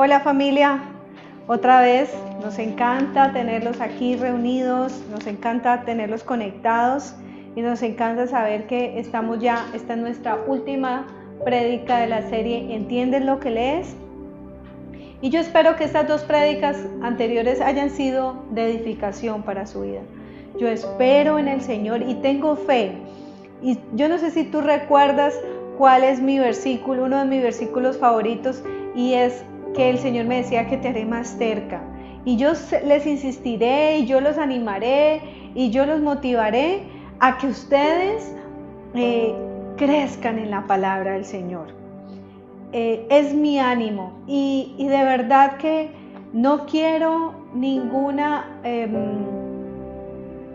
Hola familia, otra vez nos encanta tenerlos aquí reunidos, nos encanta tenerlos conectados y nos encanta saber que esta es nuestra última prédica de la serie ¿Entiendes lo que lees? Y yo espero que estas dos prédicas anteriores hayan sido de edificación para su vida. Yo espero en el Señor y tengo fe. Y yo no sé si tú recuerdas cuál es mi versículo, uno de mis versículos favoritos, y es que el Señor me decía que te haré más cerca. Y yo les insistiré y yo los animaré y yo los motivaré a que ustedes crezcan en la palabra del Señor. Es mi ánimo y de verdad que no quiero ninguna,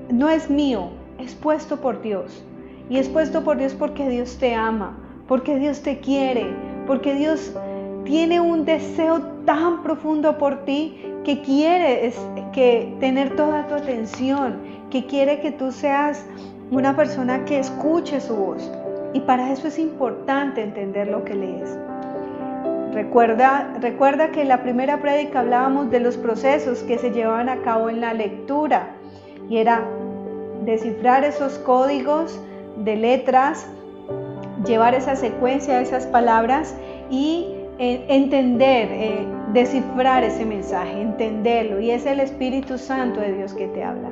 no es mío, es puesto por Dios. Y es puesto por Dios porque Dios te ama, porque Dios te quiere, porque Dios tiene un deseo tan profundo por ti que quiere que tener toda tu atención, que quiere que tú seas una persona que escuche su voz. Y para eso es importante entender lo que lees. Recuerda que en la primera prédica hablábamos de los procesos que se llevaban a cabo en la lectura y era descifrar esos códigos de letras, llevar esa secuencia de esas palabras y entender, descifrar ese mensaje, entenderlo, y es el Espíritu Santo de Dios que te habla.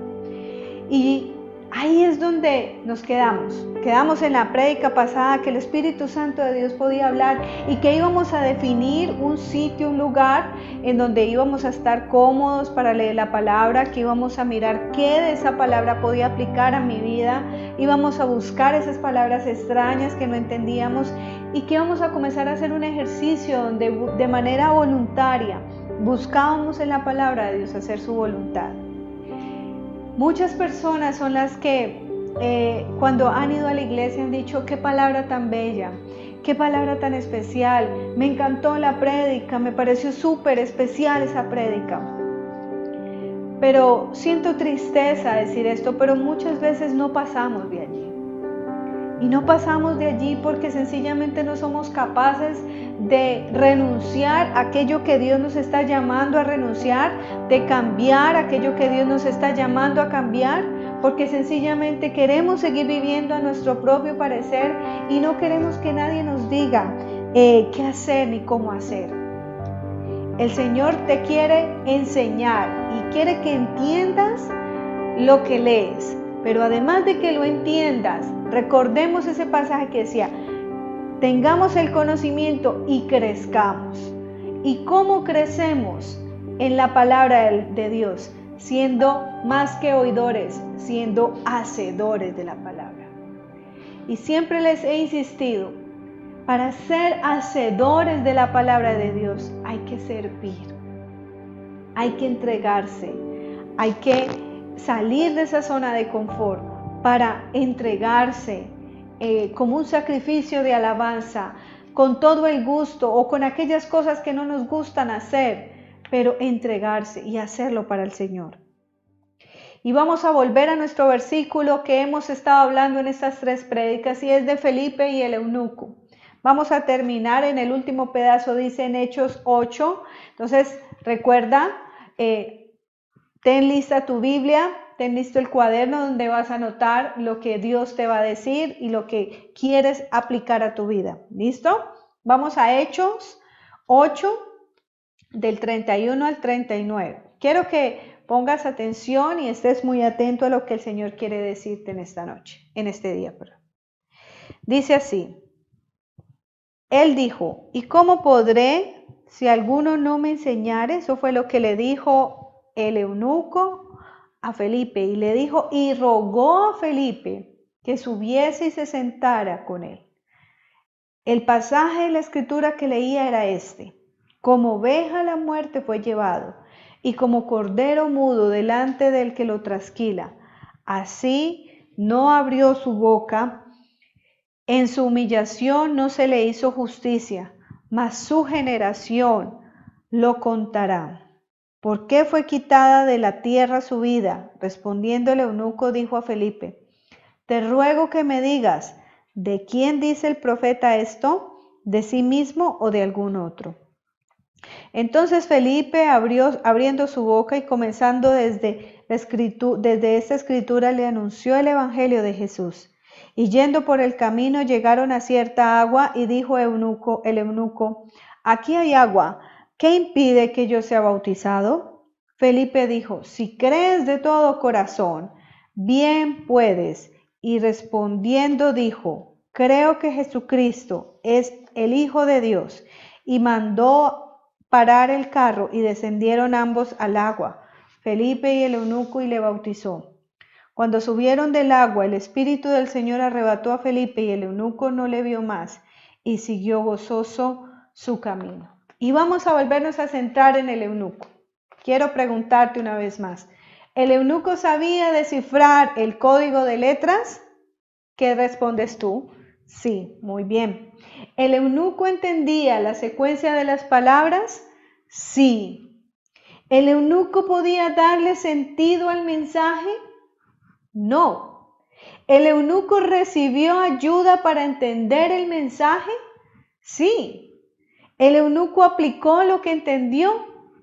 Y ahí es donde nos quedamos en la prédica pasada que el Espíritu Santo de Dios podía hablar y que íbamos a definir un sitio, un lugar en donde íbamos a estar cómodos para leer la palabra, que íbamos a mirar qué de esa palabra podía aplicar a mi vida, íbamos a buscar esas palabras extrañas que no entendíamos y que íbamos a comenzar a hacer un ejercicio donde de manera voluntaria buscábamos en la palabra de Dios hacer su voluntad. Muchas personas son las que cuando han ido a la iglesia han dicho qué palabra tan bella, qué palabra tan especial, me encantó la prédica, me pareció súper especial esa prédica. Pero siento tristeza decir esto, pero muchas veces no pasamos de allí. Y no pasamos de allí porque sencillamente no somos capaces de renunciar a aquello que Dios nos está llamando a renunciar, de cambiar aquello que Dios nos está llamando a cambiar, porque sencillamente queremos seguir viviendo a nuestro propio parecer y no queremos que nadie nos diga qué hacer ni cómo hacer. El Señor te quiere enseñar y quiere que entiendas lo que lees. Pero además de que lo entiendas, recordemos ese pasaje que decía, tengamos el conocimiento y crezcamos. ¿Y cómo crecemos en la palabra de Dios? Siendo más que oidores, siendo hacedores de la palabra. Y siempre les he insistido, para ser hacedores de la palabra de Dios hay que servir, hay que entregarse, hay que salir de esa zona de confort para entregarse como un sacrificio de alabanza, con todo el gusto o con aquellas cosas que no nos gustan hacer, pero entregarse y hacerlo para el Señor. Y vamos a volver a nuestro versículo que hemos estado hablando en estas tres prédicas y es de Felipe y el eunuco. Vamos a terminar en el último pedazo, dice en Hechos 8. Entonces, recuerda, ten lista tu Biblia, ten listo el cuaderno donde vas a anotar lo que Dios te va a decir y lo que quieres aplicar a tu vida. ¿Listo? Vamos a Hechos 8, del 31 al 39. Quiero que pongas atención y estés muy atento a lo que el Señor quiere decirte en esta noche, en este día. Dice así, Él dijo, ¿y cómo podré si alguno no me enseñare? Eso fue lo que le dijo el eunuco a Felipe y le dijo y rogó a Felipe que subiese y se sentara con él. El pasaje de la escritura que leía era este: como oveja a la muerte fue llevado y como cordero mudo delante del que lo trasquila, así no abrió su boca. En su humillación no se le hizo justicia, mas su generación lo contará. ¿Por qué fue quitada de la tierra su vida? Respondiendo el eunuco dijo a Felipe, te ruego que me digas, ¿de quién dice el profeta esto? ¿De sí mismo o de algún otro? Entonces Felipe abriendo su boca y comenzando desde esta escritura le anunció el evangelio de Jesús. Y yendo por el camino llegaron a cierta agua y dijo el eunuco, aquí hay agua, ¿qué impide que yo sea bautizado? Felipe dijo, si crees de todo corazón, bien puedes. Y respondiendo dijo, creo que Jesucristo es el Hijo de Dios. Y mandó parar el carro y descendieron ambos al agua, Felipe y el eunuco, y le bautizó. Cuando subieron del agua, el Espíritu del Señor arrebató a Felipe y el eunuco no le vio más y siguió gozoso su camino. Y vamos a volvernos a centrar en el eunuco. Quiero preguntarte una vez más, ¿el eunuco sabía descifrar el código de letras? ¿Qué respondes tú? Sí, muy bien. ¿El eunuco entendía la secuencia de las palabras? Sí. ¿El eunuco podía darle sentido al mensaje? No. ¿El eunuco recibió ayuda para entender el mensaje? Sí. ¿El eunuco aplicó lo que entendió?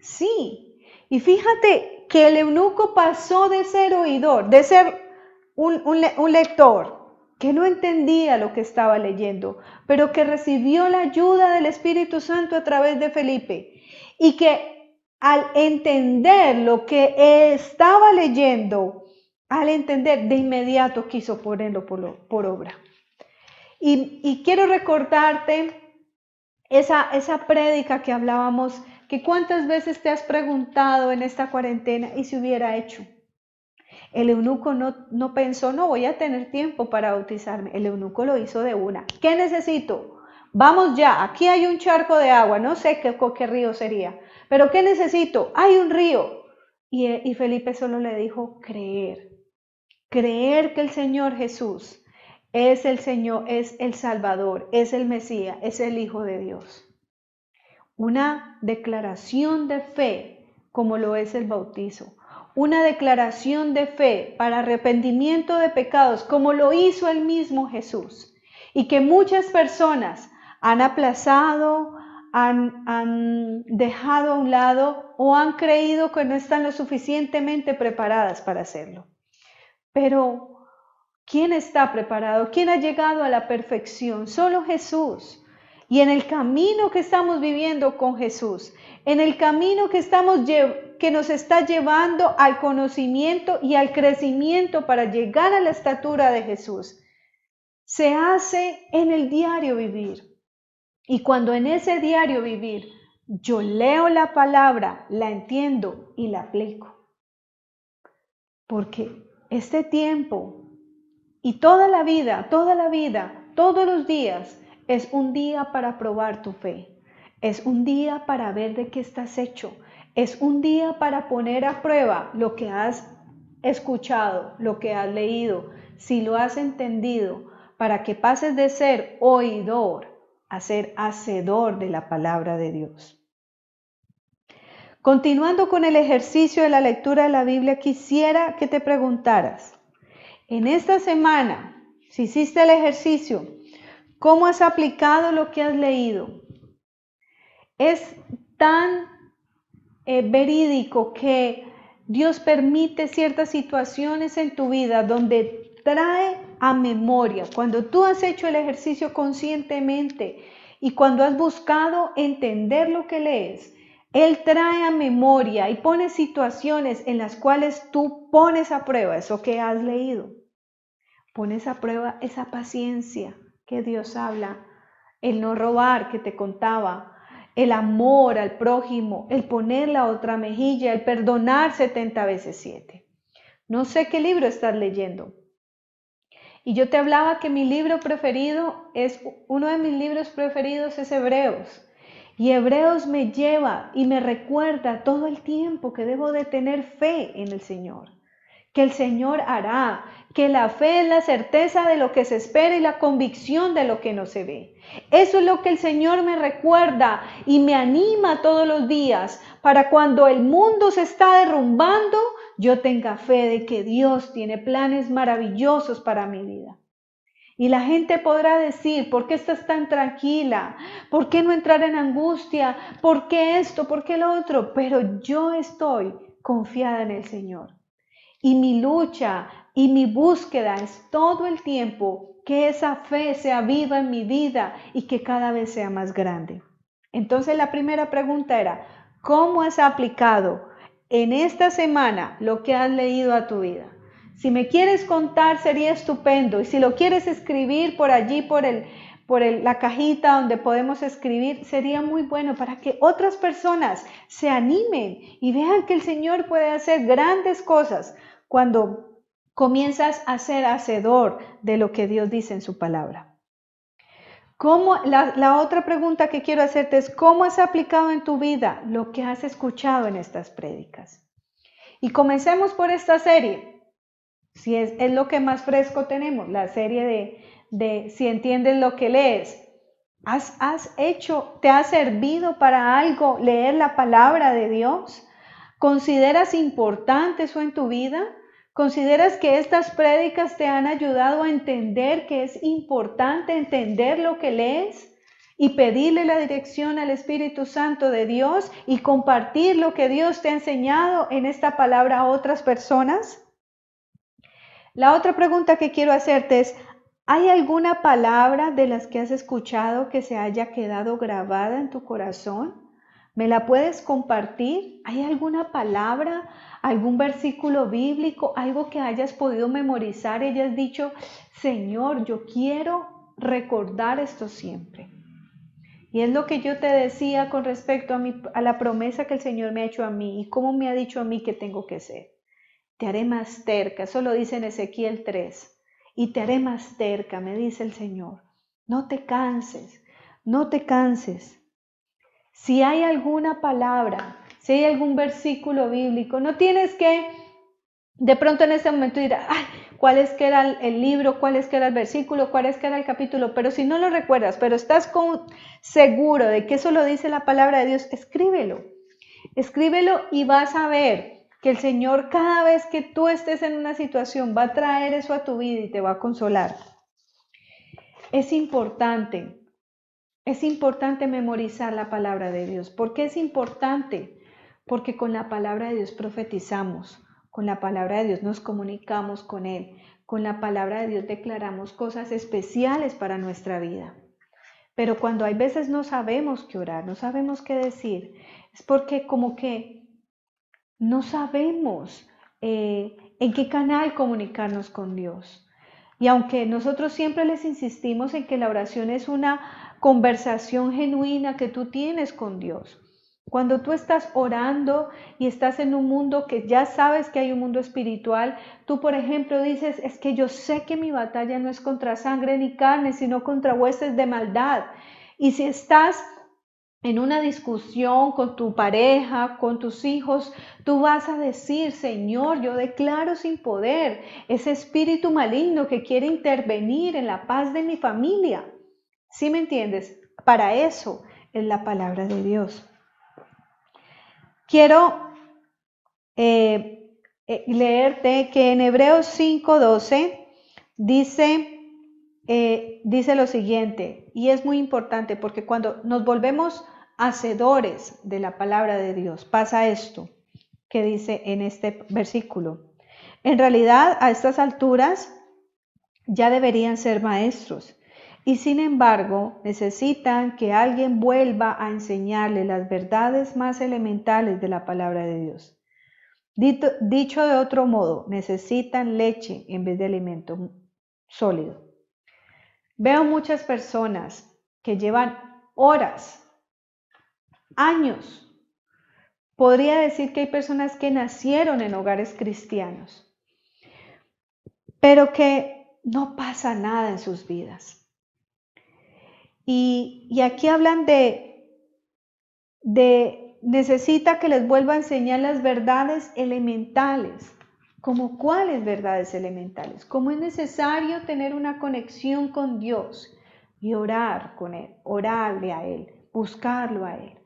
Sí. Y fíjate que el eunuco pasó de ser oidor, de ser un lector, que no entendía lo que estaba leyendo, pero que recibió la ayuda del Espíritu Santo a través de Felipe, y que al entender lo que estaba leyendo, al entender, de inmediato quiso ponerlo por obra. Y quiero recordarte esa prédica que hablábamos, que cuántas veces te has preguntado en esta cuarentena, ¿y si hubiera hecho? El eunuco no pensó, no voy a tener tiempo para bautizarme. El eunuco lo hizo de una. ¿Qué necesito? Vamos ya, aquí hay un charco de agua, no sé qué río sería, pero ¿qué necesito? Hay un río. Y Felipe solo le dijo, creer que el Señor Jesús es el Señor, es el Salvador, es el Mesías, es el Hijo de Dios. Una declaración de fe como lo es el bautizo. Una declaración de fe para arrepentimiento de pecados como lo hizo el mismo Jesús. Y que muchas personas han aplazado, han dejado a un lado o han creído que no están lo suficientemente preparadas para hacerlo. Pero ¿quién está preparado? ¿Quién ha llegado a la perfección? Solo Jesús. Y en el camino que estamos viviendo con Jesús, en el camino que nos está llevando al conocimiento y al crecimiento para llegar a la estatura de Jesús, se hace en el diario vivir. Y cuando en ese diario vivir yo leo la palabra, la entiendo y la aplico. Porque este tiempo y toda la vida, todos los días, es un día para probar tu fe. Es un día para ver de qué estás hecho. Es un día para poner a prueba lo que has escuchado, lo que has leído, si lo has entendido, para que pases de ser oidor a ser hacedor de la palabra de Dios. Continuando con el ejercicio de la lectura de la Biblia, quisiera que te preguntaras, en esta semana, si hiciste el ejercicio, ¿cómo has aplicado lo que has leído? Es tan verídico que Dios permite ciertas situaciones en tu vida donde trae a memoria, cuando tú has hecho el ejercicio conscientemente y cuando has buscado entender lo que lees, Él trae a memoria y pone situaciones en las cuales tú pones a prueba eso que has leído. Pones a prueba esa paciencia que Dios habla, el no robar que te contaba, el amor al prójimo, el poner la otra mejilla, el perdonar 70 veces 7. No sé qué libro estás leyendo. Y yo te hablaba que mi libro preferido uno de mis libros preferidos es Hebreos. Y Hebreos me lleva y me recuerda todo el tiempo que debo de tener fe en el Señor. Que el Señor hará, que la fe es la certeza de lo que se espera y la convicción de lo que no se ve. Eso es lo que el Señor me recuerda y me anima todos los días para cuando el mundo se está derrumbando, yo tenga fe de que Dios tiene planes maravillosos para mi vida. Y la gente podrá decir, ¿por qué estás tan tranquila? ¿Por qué no entrar en angustia? ¿Por qué esto? ¿Por qué lo otro? Pero yo estoy confiada en el Señor. Y mi lucha y mi búsqueda es todo el tiempo que esa fe sea viva en mi vida y que cada vez sea más grande. Entonces la primera pregunta era, ¿cómo has aplicado en esta semana lo que has leído a tu vida? Si me quieres contar sería estupendo, y si lo quieres escribir por allí, la cajita donde podemos escribir, sería muy bueno para que otras personas se animen y vean que el Señor puede hacer grandes cosas cuando comienzas a ser hacedor de lo que Dios dice en su palabra. La otra pregunta que quiero hacerte es, ¿cómo has aplicado en tu vida lo que has escuchado en estas prédicas? Y comencemos por esta serie. Si es lo que más fresco tenemos, la serie de si entiendes lo que lees. ¿Te ha servido para algo leer la palabra de Dios? ¿Consideras importante eso en tu vida? ¿Consideras que estas prédicas te han ayudado a entender que es importante entender lo que lees y pedirle la dirección al Espíritu Santo de Dios y compartir lo que Dios te ha enseñado en esta palabra a otras personas? La otra pregunta que quiero hacerte es, ¿hay alguna palabra de las que has escuchado que se haya quedado grabada en tu corazón? ¿Me la puedes compartir? ¿Hay alguna palabra, algún versículo bíblico, algo que hayas podido memorizar y hayas dicho, Señor, yo quiero recordar esto siempre? Y es lo que yo te decía con respecto a la promesa que el Señor me ha hecho a mí y cómo me ha dicho a mí que tengo que ser. Te haré más terca, eso lo dice en Ezequiel 3. Y te haré más terca, me dice el Señor. No te canses, no te canses. Si hay alguna palabra, si hay algún versículo bíblico, no tienes que de pronto en este momento dirás, ay, ¿cuál es que era el libro? ¿Cuál es que era el versículo? ¿Cuál es que era el capítulo? Pero si no lo recuerdas, pero estás seguro de que eso lo dice la palabra de Dios, escríbelo. Escríbelo y vas a ver que el Señor cada vez que tú estés en una situación va a traer eso a tu vida y te va a consolar. Es importante memorizar la palabra de Dios. ¿Por qué es importante? Porque con la palabra de Dios profetizamos, con la palabra de Dios nos comunicamos con Él, con la palabra de Dios declaramos cosas especiales para nuestra vida. Pero cuando hay veces no sabemos qué orar, no sabemos qué decir, es porque como que no sabemos en qué canal comunicarnos con Dios. Y aunque nosotros siempre les insistimos en que la oración es una conversación genuina que tú tienes con Dios, cuando tú estás orando y estás en un mundo que ya sabes que hay un mundo espiritual, tú por ejemplo dices, es que yo sé que mi batalla no es contra sangre ni carne, sino contra huestes de maldad. Y si estás en una discusión con tu pareja, con tus hijos, tú vas a decir, Señor, yo declaro sin poder ese espíritu maligno que quiere intervenir en la paz de mi familia. ¿Sí me entiendes? Para eso es la palabra de Dios. Quiero leerte que en Hebreos 5:12 dice lo siguiente, y es muy importante porque cuando nos volvemos hacedores de la palabra de Dios, pasa esto que dice en este versículo. En realidad, a estas alturas ya deberían ser maestros y sin embargo necesitan que alguien vuelva a enseñarles las verdades más elementales de la palabra de Dios. Dicho de otro modo, necesitan leche en vez de alimento sólido. Veo muchas personas que llevan horas, años. Podría decir que hay personas que nacieron en hogares cristianos, pero que no pasa nada en sus vidas. Y aquí hablan de necesita que les vuelva a enseñar las verdades elementales. ¿Como cuáles verdades elementales? Como es necesario tener una conexión con Dios y orar con Él, orarle a Él, buscarlo a Él.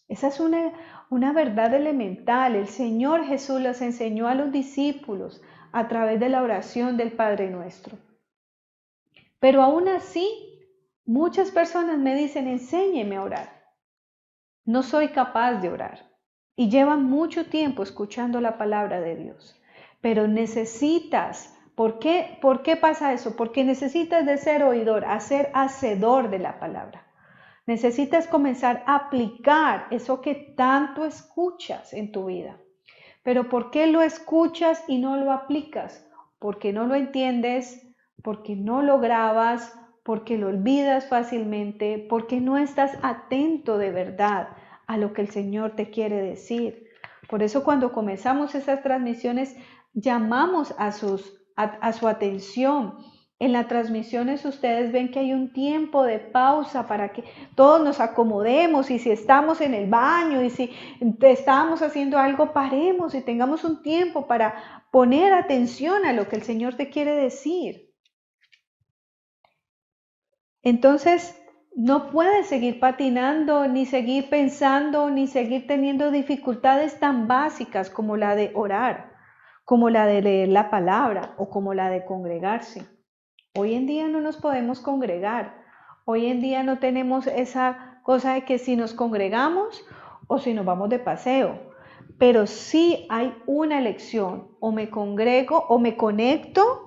Esa es una verdad elemental. El Señor Jesús las enseñó a los discípulos a través de la oración del Padre Nuestro. Pero aún así, muchas personas me dicen, enséñeme a orar. No soy capaz de orar. Y llevan mucho tiempo escuchando la palabra de Dios. Pero necesitas, ¿por qué pasa eso? Porque necesitas de ser oidor a ser hacedor de la palabra. Necesitas comenzar a aplicar eso que tanto escuchas en tu vida. Pero ¿por qué lo escuchas y no lo aplicas? Porque no lo entiendes, porque no lo grabas, porque lo olvidas fácilmente, porque no estás atento de verdad a lo que el Señor te quiere decir. Por eso cuando comenzamos esas transmisiones, llamamos a su atención. En las transmisiones ustedes ven que hay un tiempo de pausa para que todos nos acomodemos, y si estamos en el baño y si estamos haciendo algo, paremos y tengamos un tiempo para poner atención a lo que el Señor te quiere decir. Entonces, no puedes seguir patinando, ni seguir pensando, ni seguir teniendo dificultades tan básicas como la de orar, como la de leer la palabra o como la de congregarse. Hoy en día no nos podemos congregar. Hoy en día no tenemos esa cosa de que si nos congregamos o si nos vamos de paseo. Pero sí hay una elección. O me congrego o me conecto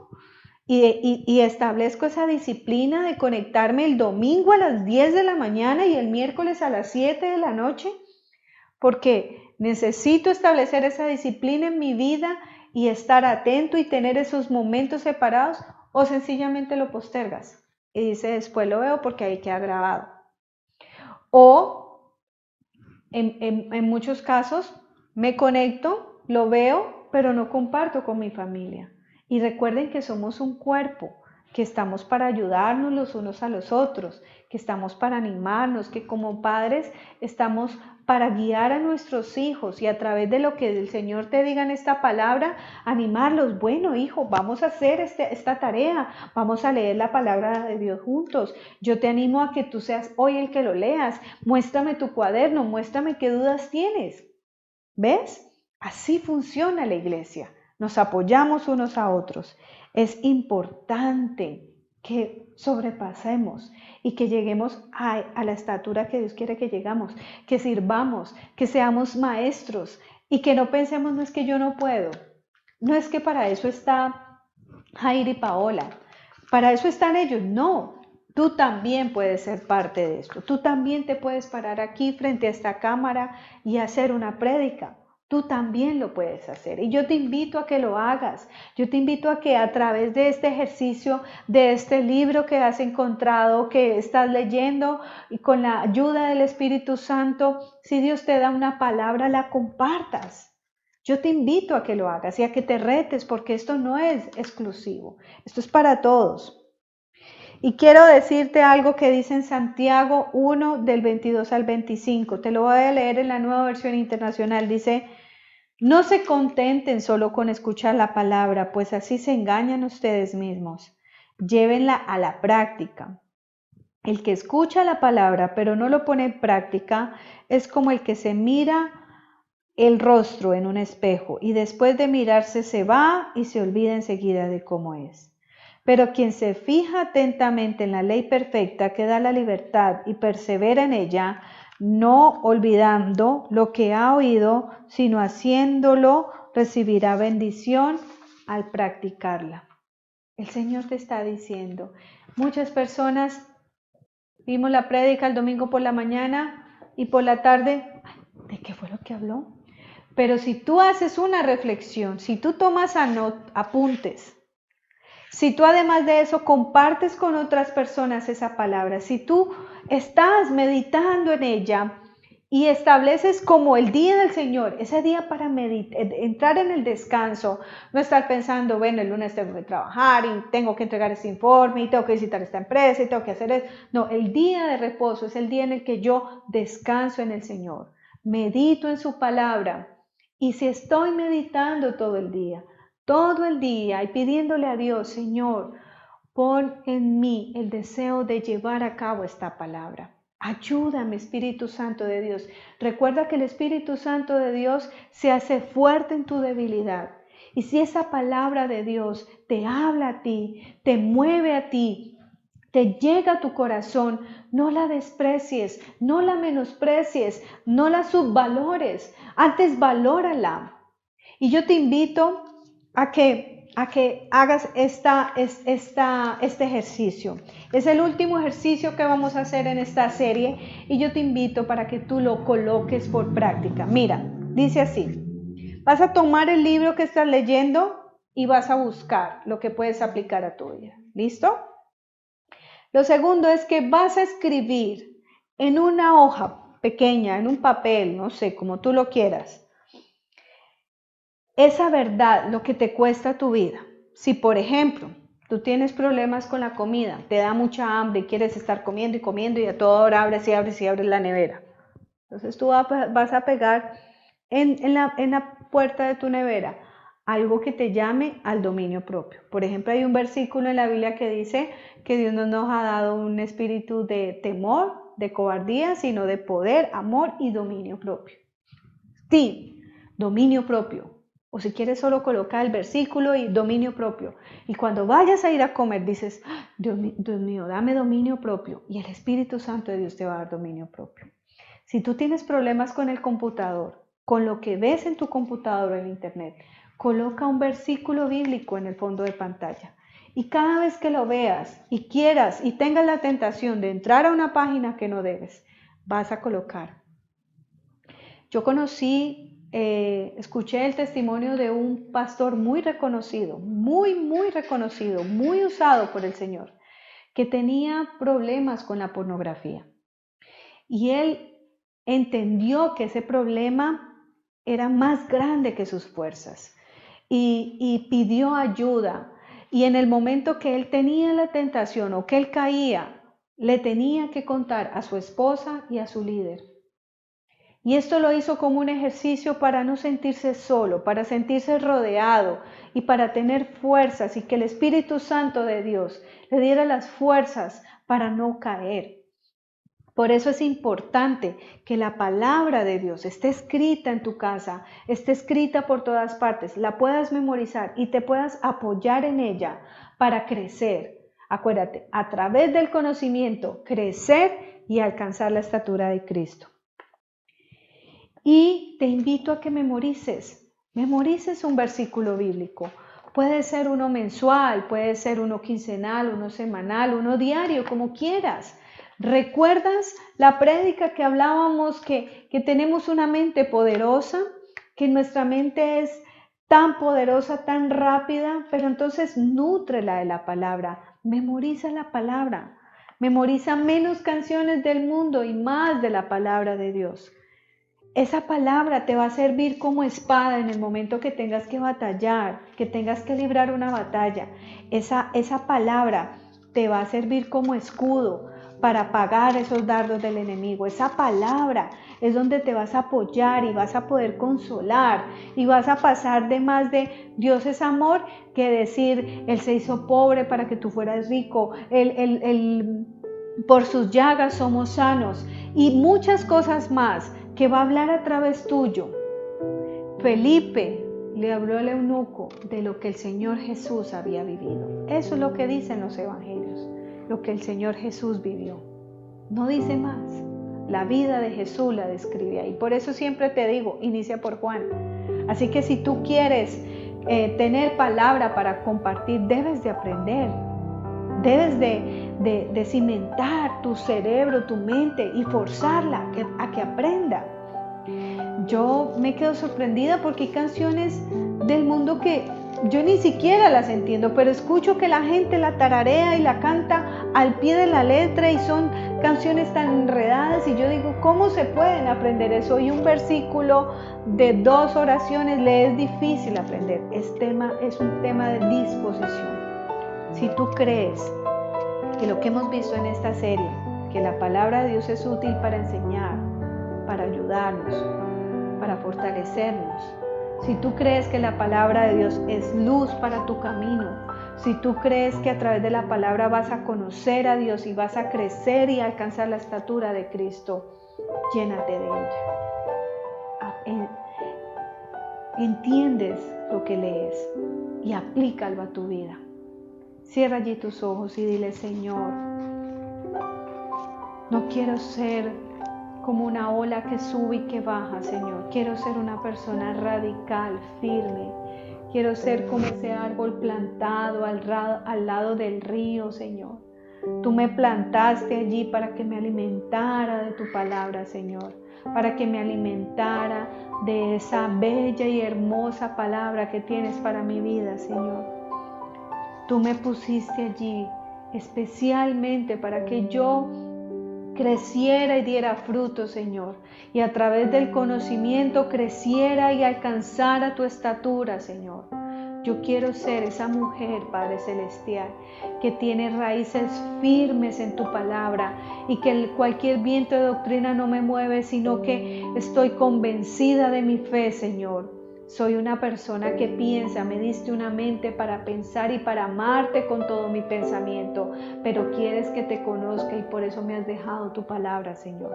y establezco esa disciplina de conectarme el domingo a las 10 de la mañana y el miércoles a las 7 de la noche. Porque necesito establecer esa disciplina en mi vida y estar atento y tener esos momentos separados, o sencillamente lo postergas y dices después lo veo porque ahí queda grabado. O en muchos casos me conecto, lo veo, pero no comparto con mi familia. Y recuerden que somos un cuerpo, que estamos para ayudarnos los unos a los otros, que estamos para animarnos, que como padres estamos para guiar a nuestros hijos y a través de lo que el Señor te diga en esta palabra, animarlos. Bueno, hijo, vamos a hacer esta tarea, vamos a leer la palabra de Dios juntos. Yo te animo a que tú seas hoy el que lo leas. Muéstrame tu cuaderno, muéstrame qué dudas tienes. ¿Ves? Así funciona la iglesia. Nos apoyamos unos a otros. Es importante que sobrepasemos y que lleguemos a la estatura que Dios quiere que llegamos, que sirvamos, que seamos maestros y que no pensemos, no es que yo no puedo, no es que para eso está Jair y Paola, para eso están ellos, no. Tú también puedes ser parte de esto, tú también te puedes parar aquí frente a esta cámara y hacer una prédica. Tú también lo puedes hacer y yo te invito a que lo hagas. Yo te invito a que a través de este ejercicio, de este libro que has encontrado, que estás leyendo y con la ayuda del Espíritu Santo, si Dios te da una palabra, la compartas. Yo te invito a que lo hagas y a que te retes porque esto no es exclusivo, esto es para todos. Y quiero decirte algo que dice en Santiago 1 del 22 al 25. Te lo voy a leer en la Nueva Versión Internacional. Dice: no se contenten solo con escuchar la palabra, pues así se engañan ustedes mismos. Llévenla a la práctica. El que escucha la palabra pero no lo pone en práctica es como el que se mira el rostro en un espejo y después de mirarse se va y se olvida enseguida de cómo es. Pero quien se fija atentamente en la ley perfecta que da la libertad y persevera en ella, no olvidando lo que ha oído, sino haciéndolo, recibirá bendición al practicarla. El Señor te está diciendo, muchas personas vimos la prédica el domingo por la mañana y por la tarde, ¿de qué fue lo que habló? Pero si tú haces una reflexión, si tú tomas apuntes, si tú además de eso compartes con otras personas esa palabra, si tú estás meditando en ella y estableces como el día del Señor, ese día para entrar en el descanso, no estar pensando, bueno, el lunes tengo que trabajar y tengo que entregar este informe y tengo que visitar esta empresa y tengo que hacer eso. No, el día de reposo es el día en el que yo descanso en el Señor, medito en su palabra. Y si estoy meditando todo el día y pidiéndole a Dios, Señor, pon en mí el deseo de llevar a cabo esta palabra. Ayúdame, Espíritu Santo de Dios. Recuerda que el Espíritu Santo de Dios se hace fuerte en tu debilidad. Y si esa palabra de Dios te habla a ti, te mueve a ti, te llega a tu corazón, no la desprecies, no la menosprecies, no la subvalores, antes valórala. Y yo te invito a que hagas este ejercicio. Es el último ejercicio que vamos a hacer en esta serie y yo te invito para que tú lo coloques por práctica. Mira, dice así, vas a tomar el libro que estás leyendo y vas a buscar lo que puedes aplicar a tu vida. ¿Listo? Lo segundo es que vas a escribir en una hoja pequeña, en un papel, no sé, como tú lo quieras, esa verdad, lo que te cuesta tu vida. Si, por ejemplo, tú tienes problemas con la comida, te da mucha hambre y quieres estar comiendo y comiendo y a toda hora abres y abres y abres la nevera. Entonces tú vas a pegar en la puerta de tu nevera algo que te llame al dominio propio. Por ejemplo, hay un versículo en la Biblia que dice que Dios no nos ha dado un espíritu de temor, de cobardía, sino de poder, amor y dominio propio. Sí, dominio propio. O si quieres solo colocar el versículo y dominio propio. Y cuando vayas a ir a comer dices, Dios mío, dame dominio propio. Y el Espíritu Santo de Dios te va a dar dominio propio. Si tú tienes problemas con el computador, con lo que ves en tu computador o en internet, coloca un versículo bíblico en el fondo de pantalla. Y cada vez que lo veas y quieras y tengas la tentación de entrar a una página que no debes, vas a colocar. Yo escuché el testimonio de un pastor muy reconocido, muy reconocido, muy usado por el Señor, que tenía problemas con la pornografía. Y él entendió que ese problema era más grande que sus fuerzas y pidió ayuda. Y en el momento que él tenía la tentación o que él caía, le tenía que contar a su esposa y a su líder. Y esto lo hizo como un ejercicio para no sentirse solo, para sentirse rodeado y para tener fuerzas y que el Espíritu Santo de Dios le diera las fuerzas para no caer. Por eso es importante que la palabra de Dios esté escrita en tu casa, esté escrita por todas partes, la puedas memorizar y te puedas apoyar en ella para crecer. Acuérdate, a través del conocimiento, crecer y alcanzar la estatura de Cristo. Y te invito a que memorices un versículo bíblico. Puede ser uno mensual, puede ser uno quincenal, uno semanal, uno diario, como quieras. ¿Recuerdas la prédica que hablábamos que tenemos una mente poderosa? Que nuestra mente es tan poderosa, tan rápida, pero entonces nútrela de la palabra. Memoriza la palabra. Memoriza menos canciones del mundo y más de la palabra de Dios. Esa palabra te va a servir como espada en el momento que tengas que batallar, que tengas que librar una batalla. Esa palabra te va a servir como escudo para apagar esos dardos del enemigo. Esa palabra es donde te vas a apoyar y vas a poder consolar y vas a pasar de más de Dios es amor que decir Él se hizo pobre para que tú fueras rico, por sus llagas somos sanos y muchas cosas más que va a hablar a través tuyo. Felipe le habló al eunuco de lo que el Señor Jesús había vivido. Eso es lo que dicen los evangelios, lo que el Señor Jesús vivió. No dice más. La vida de Jesús la describe ahí. Por eso siempre te digo, inicia por Juan. Así que si tú quieres tener palabra para compartir, debes de aprender. Debes de cimentar tu cerebro, tu mente y forzarla a que aprenda. Yo me quedo sorprendida porque hay canciones del mundo que yo ni siquiera las entiendo, pero escucho que la gente la tararea y la canta al pie de la letra y son canciones tan enredadas y yo digo, ¿cómo se pueden aprender eso? Y un versículo de 2 oraciones le es difícil aprender. Es un tema de disposición. Si tú crees que lo que hemos visto en esta serie, que la palabra de Dios es útil para enseñar, para ayudarnos, para fortalecernos, si tú crees que la palabra de Dios es luz para tu camino, si tú crees que a través de la palabra vas a conocer a Dios y vas a crecer y alcanzar la estatura de Cristo, llénate de ella. Entiendes lo que lees y aplícalo a tu vida. Cierra allí tus ojos y dile, Señor, No quiero ser como una ola que sube y que baja, Señor. Quiero ser una persona radical, firme. Quiero ser como ese árbol plantado al lado del río, Señor. Tú me plantaste allí para que me alimentara de tu palabra, Señor. Para que me alimentara de esa bella y hermosa palabra que tienes para mi vida, Señor. Tú me pusiste allí especialmente para que yo creciera y diera fruto, Señor, y a través del conocimiento creciera y alcanzara tu estatura, Señor. Yo quiero ser esa mujer, Padre Celestial, que tiene raíces firmes en tu palabra y que cualquier viento de doctrina no me mueve, sino que estoy convencida de mi fe, Señor. Soy una persona que piensa, me diste una mente para pensar y para amarte con todo mi pensamiento, pero quieres que te conozca y por eso me has dejado tu palabra, Señor.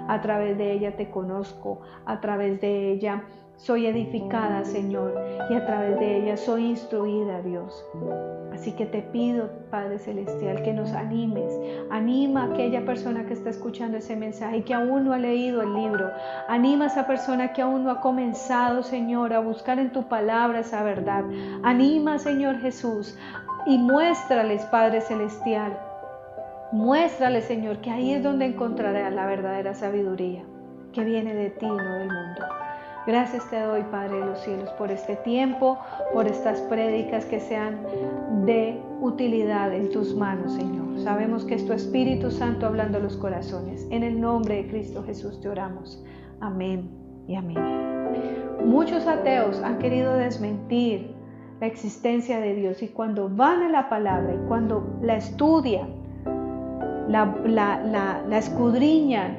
A través de ella te conozco, a través de ella soy edificada, Señor, y a través de ella soy instruida, Dios. Así que te pido, Padre Celestial, que nos animes. Anima a aquella persona que está escuchando ese mensaje y que aún no ha leído el libro. Anima a esa persona que aún no ha comenzado, Señor, a buscar en tu palabra esa verdad. Anima, Señor Jesús, y muéstrales, Padre Celestial. Muéstrales, Señor, que ahí es donde encontrarás la verdadera sabiduría, que viene de ti, no del mundo. Gracias te doy, Padre de los cielos, por este tiempo, por estas prédicas que sean de utilidad en tus manos, Señor. Sabemos que es tu Espíritu Santo hablando a los corazones. En el nombre de Cristo Jesús te oramos. Amén y amén. Muchos ateos han querido desmentir la existencia de Dios y cuando van a la palabra y cuando la estudian, la escudriñan,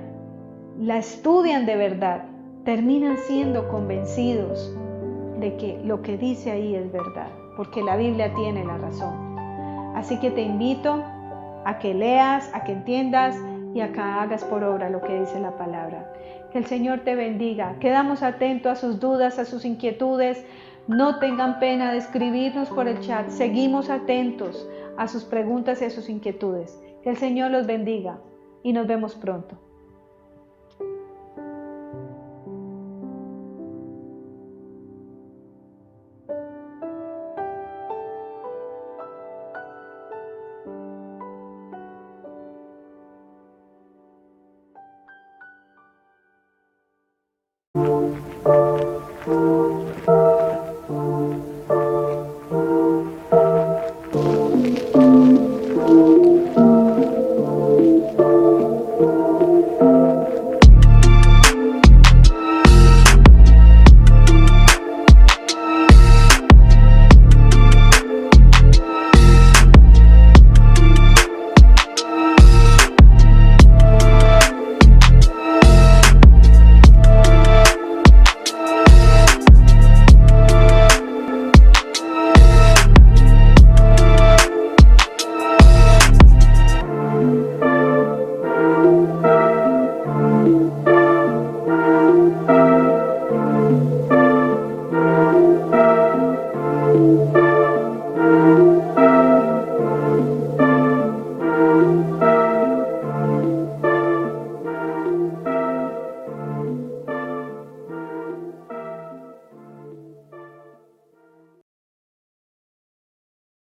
la estudian de verdad, terminan siendo convencidos de que lo que dice ahí es verdad, porque la Biblia tiene la razón. Así que te invito a que leas, a que entiendas y a que hagas por obra lo que dice la palabra. Que el Señor te bendiga. Quedamos atentos a sus dudas, a sus inquietudes. No tengan pena de escribirnos por el chat. Seguimos atentos a sus preguntas y a sus inquietudes. Que el Señor los bendiga y nos vemos pronto.